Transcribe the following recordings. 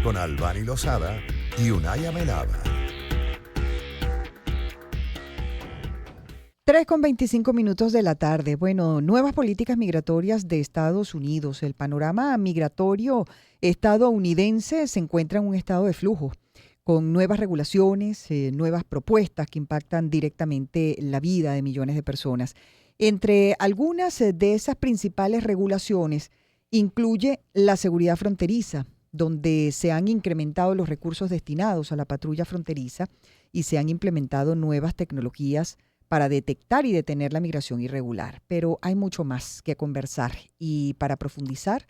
con Albany Lozada y Unay Amenábar. 3:25 de la tarde. Bueno, nuevas políticas migratorias de Estados Unidos. El panorama migratorio estadounidense se encuentra en un estado de flujo, con nuevas regulaciones, nuevas propuestas que impactan directamente la vida de millones de personas. Entre algunas de esas principales regulaciones incluye la seguridad fronteriza, donde se han incrementado los recursos destinados a la patrulla fronteriza y se han implementado nuevas tecnologías para detectar y detener la migración irregular. Pero hay mucho más que conversar y para profundizar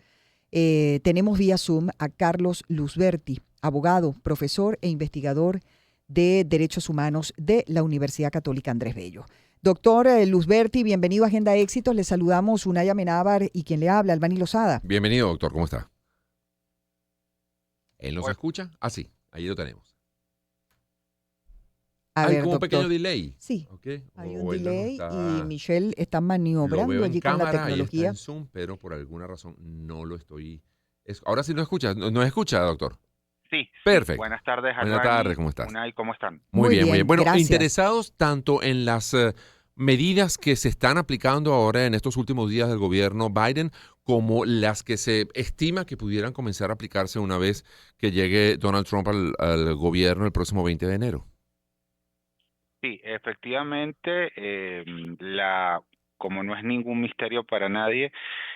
tenemos vía Zoom a Carlos Luzberti, abogado, profesor e investigador de Derechos Humanos de la Universidad Católica Andrés Bello. Doctor Luzberti, bienvenido a Agenda Éxitos. Le saludamos Unay Amenábar y quien le habla, Albany Lozada. Bienvenido, doctor. ¿Cómo está? ¿Él nos Bueno, escucha? Ah, sí. Ahí lo tenemos. A Hay ver, como un pequeño doctor. delay. Sí, ¿Ok? hay un O él no nos delay y está... Michelle está Lo maniobrando veo en allí con la cámara, ahí está tecnología. en Zoom, pero por alguna razón no lo estoy... Ahora sí nos escucha. ¿Nos escucha, doctor? sí. Perfecto. Buenas tardes, Buenas tardes, Albany, ¿cómo estás? Unai, ¿cómo están? Muy Muy bien, muy bien. bien, Bueno, gracias. interesados tanto en las medidas que se están aplicando ahora en estos últimos días del gobierno Biden, como las que se estima que pudieran comenzar a aplicarse una vez que llegue Donald Trump al gobierno el próximo 20 de enero. Sí, efectivamente, como no es ningún misterio para nadie,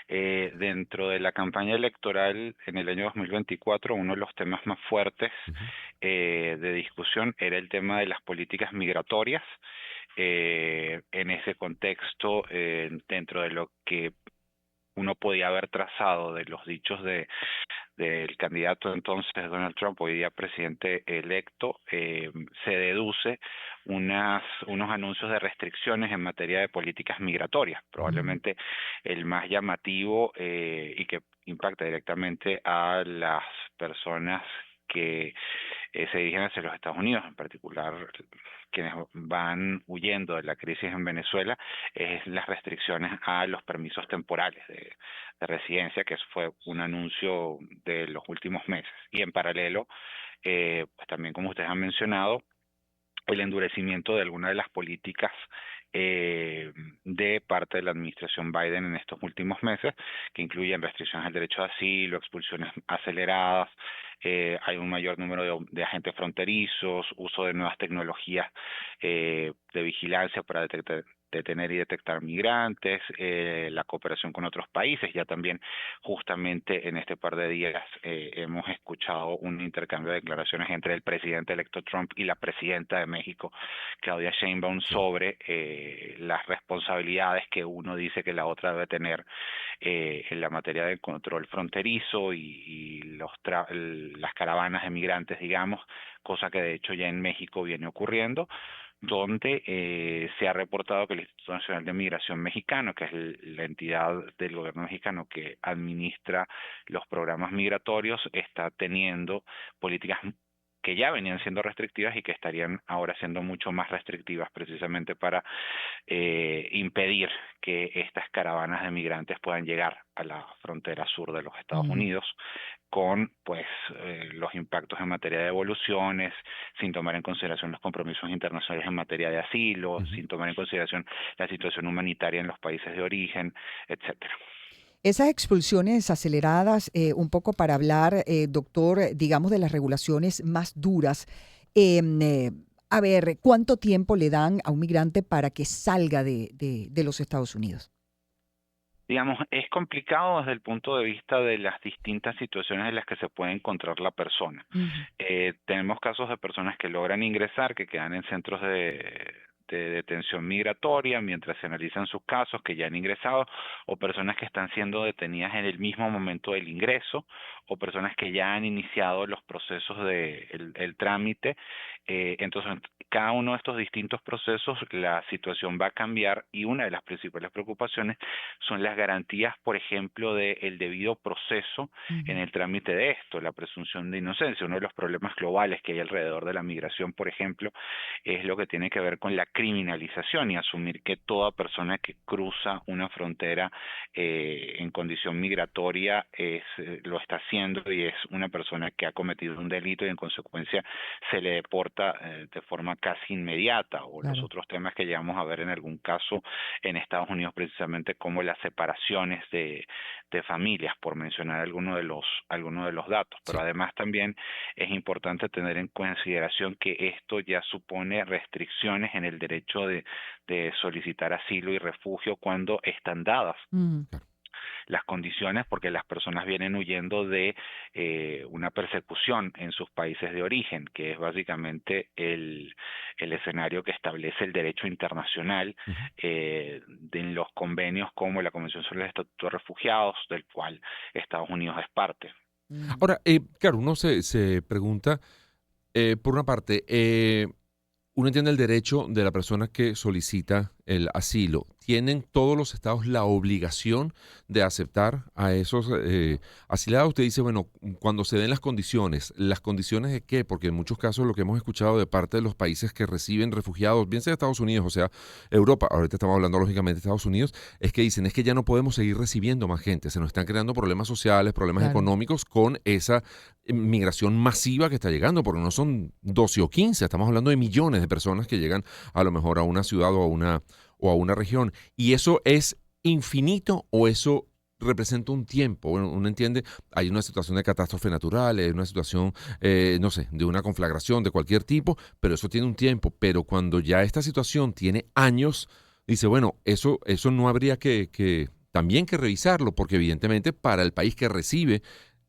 dentro de la campaña electoral en el año 2024, uno de los temas más fuertes Ujú. de discusión era el tema de las políticas migratorias. En ese contexto, dentro de lo que uno podía haber trazado de los dichos del candidato entonces Donald Trump, hoy día presidente electo, se deduce unos anuncios de restricciones en materia de políticas migratorias. Probablemente el más llamativo y que impacta directamente a las personas que se dirigen hacia los Estados Unidos, en particular quienes van huyendo de la crisis en Venezuela, es las restricciones a los permisos temporales de residencia, que eso fue un anuncio de los últimos meses. Y en paralelo, pues también como ustedes han mencionado, el endurecimiento de algunas de las políticas eh, de parte de la administración Biden en estos últimos meses, que incluyen restricciones al derecho de asilo, expulsiones aceleradas, hay un mayor número de agentes fronterizos, uso de nuevas tecnologías de vigilancia para detener y detectar migrantes, la cooperación con otros países. Ya también justamente en este par de días hemos escuchado un intercambio de declaraciones entre el presidente electo Trump y la presidenta de México, Claudia Sheinbaum, Sí. sobre las responsabilidades que uno dice que la otra debe tener en la materia de control fronterizo y las caravanas de migrantes, digamos, cosa que de hecho ya en México viene ocurriendo, donde se ha reportado que el Instituto Nacional de Migración Mexicano, que es la entidad del gobierno mexicano que administra los programas migratorios, está teniendo políticas que ya venían siendo restrictivas y que estarían ahora siendo mucho más restrictivas precisamente para impedir que estas caravanas de migrantes puedan llegar a la frontera sur de los Estados Mm. Unidos con pues los impactos en materia de devoluciones, sin tomar en consideración los compromisos internacionales en materia de asilo, Ujú. sin tomar en consideración la situación humanitaria en los países de origen, etcétera. Esas expulsiones aceleradas, un poco para hablar, doctor, digamos, de las regulaciones más duras. em, eh, a ver, ¿cuánto tiempo le dan a un migrante para que salga de los Estados Unidos? Digamos, es complicado desde el punto de vista de las distintas situaciones en las que se puede encontrar la persona. Ujú. Tenemos casos de personas que logran ingresar, que quedan en centros de detención migratoria mientras se analizan sus casos, que ya han ingresado, o personas que están siendo detenidas en el mismo momento del ingreso, o personas que ya han iniciado los procesos de el trámite. Entonces, cada uno de estos distintos procesos la situación va a cambiar y una de las principales preocupaciones son las garantías, por ejemplo, del debido proceso en Ujú. el trámite de esto, la presunción de inocencia. Uno de los problemas globales que hay alrededor de la migración, por ejemplo, es lo que tiene que ver con la criminalización y asumir que toda persona que cruza una frontera en condición migratoria lo está haciendo y es una persona que ha cometido un delito y en consecuencia se le deporta de forma casi inmediata, o los Claro. otros temas que llegamos a ver en algún caso en Estados Unidos precisamente como las separaciones de familias, por mencionar algunos de los datos. Pero Sí. además también es importante tener en consideración que esto ya supone restricciones en el derecho de solicitar asilo y refugio cuando están dadas Ujú. Claro. las condiciones, porque las personas vienen huyendo de una persecución en sus países de origen, que es básicamente el escenario que establece el derecho internacional Ujú. en los convenios como la Convención sobre el Estatuto de Refugiados, del cual Estados Unidos es parte. Ujú. Ahora, claro, uno se pregunta, por una parte, uno entiende el derecho de la persona que solicita el asilo. ¿Tienen todos los estados la obligación de aceptar a esos asilados? Usted dice, bueno, cuando se den las condiciones de qué? Porque en muchos casos lo que hemos escuchado de parte de los países que reciben refugiados, bien sea de Estados Unidos, o sea, Europa, ahorita estamos hablando lógicamente de Estados Unidos, es que dicen, es que ya no podemos seguir recibiendo más gente, se nos están creando problemas sociales, problemas Claro. económicos con esa migración masiva que está llegando, porque no son 12 o 15, estamos hablando de millones de personas que llegan a lo mejor a una ciudad o a una región. ¿Y eso es infinito o eso representa un tiempo? Bueno, uno entiende, hay una situación de catástrofe natural, hay una situación, no sé, de una conflagración de cualquier tipo, pero eso tiene un tiempo. Pero cuando ya esta situación tiene años, dice, bueno, eso no habría también que revisarlo, porque evidentemente para el país que recibe,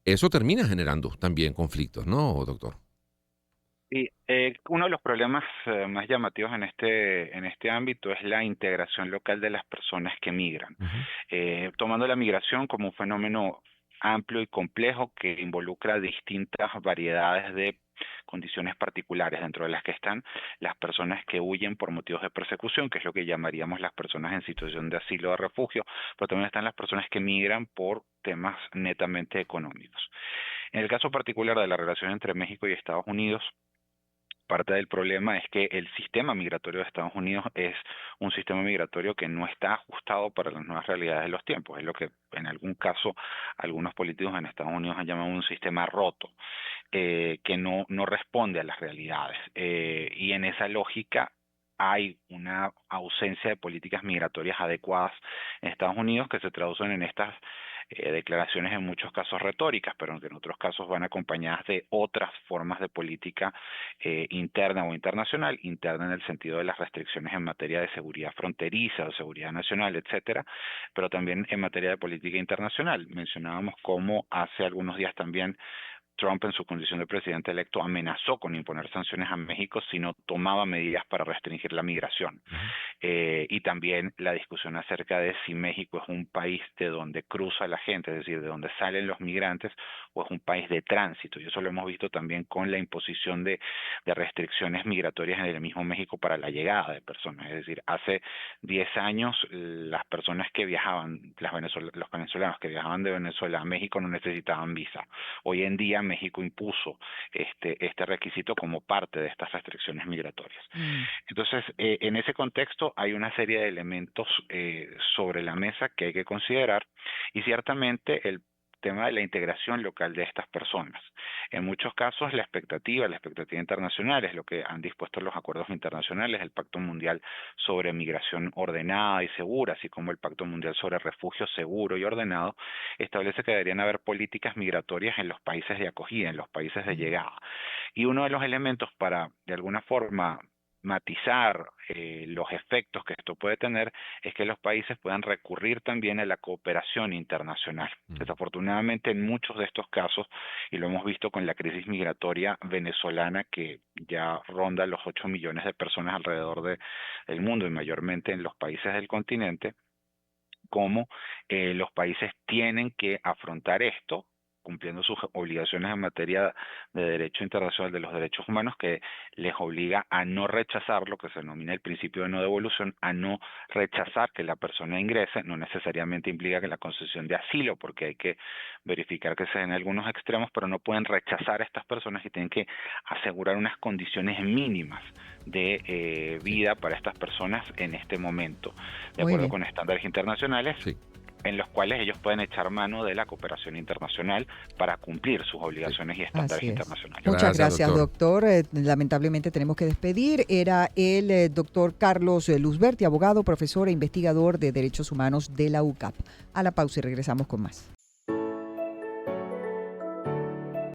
eso termina generando también conflictos, ¿no, doctor? Y uno de los problemas más llamativos en este ámbito es la integración local de las personas que migran. Ujú. Tomando la migración como un fenómeno amplio y complejo que involucra distintas variedades de condiciones particulares, dentro de las que están las personas que huyen por motivos de persecución, que es lo que llamaríamos las personas en situación de asilo o de refugio, pero también están las personas que migran por temas netamente económicos. En el caso particular de la relación entre México y Estados Unidos, parte del problema es que el sistema migratorio de Estados Unidos es un sistema migratorio que no está ajustado para las nuevas realidades de los tiempos. Es lo que en algún caso algunos políticos en Estados Unidos han llamado un sistema roto, que no responde a las realidades. Y en esa lógica hay una ausencia de políticas migratorias adecuadas en Estados Unidos que se traducen en estas declaraciones en muchos casos retóricas, pero que en otros casos van acompañadas de otras formas de política interna o internacional, interna en el sentido de las restricciones en materia de seguridad fronteriza o seguridad nacional, etcétera, pero también en materia de política internacional. Mencionábamos cómo hace algunos días también Trump, en su condición de presidente electo, amenazó con imponer sanciones a México si no tomaba medidas para restringir la migración. Ujú. Y también la discusión acerca de si México es un país de donde cruza la gente, es decir, de donde salen los migrantes, o es un país de tránsito. Y eso lo hemos visto también con la imposición de restricciones migratorias en el mismo México para la llegada de personas. Es decir, hace 10 años las personas que viajaban, los venezolanos que viajaban de Venezuela a México no necesitaban visa. Hoy en día México impuso este requisito como parte de estas restricciones migratorias. Mm. Entonces, en ese contexto hay una serie de elementos sobre la mesa que hay que considerar y ciertamente el tema de la integración local de estas personas. En muchos casos la expectativa internacional es lo que han dispuesto los acuerdos internacionales, el Pacto Mundial sobre Migración Ordenada y Segura, así como el Pacto Mundial sobre Refugio Seguro y Ordenado, establece que deberían haber políticas migratorias en los países de acogida, en los países de Mm. llegada. Y uno de los elementos para, de alguna forma, matizar los efectos que esto puede tener es que los países puedan recurrir también a la cooperación internacional. Mm. Desafortunadamente, en muchos de estos casos, y lo hemos visto con la crisis migratoria venezolana que ya ronda los 8 millones de personas alrededor del mundo y mayormente en los países del continente, cómo los países tienen que afrontar esto cumpliendo sus obligaciones en materia de derecho internacional de los derechos humanos, que les obliga a no rechazar lo que se denomina el principio de no devolución, a no rechazar que la persona ingrese. No necesariamente implica que la concesión de asilo, porque hay que verificar que se den algunos extremos, pero no pueden rechazar a estas personas y tienen que asegurar unas condiciones mínimas de vida para estas personas en este momento, de Muy acuerdo bien. con estándares internacionales, Sí. en los cuales ellos pueden echar mano de la cooperación internacional para cumplir sus obligaciones y estándares Así es. internacionales. Muchas Gracias, gracias, doctor. Lamentablemente tenemos que despedir. Era el doctor Carlos Luzberti, abogado, profesor e investigador de Derechos Humanos de la UCAP. A la pausa y regresamos con más.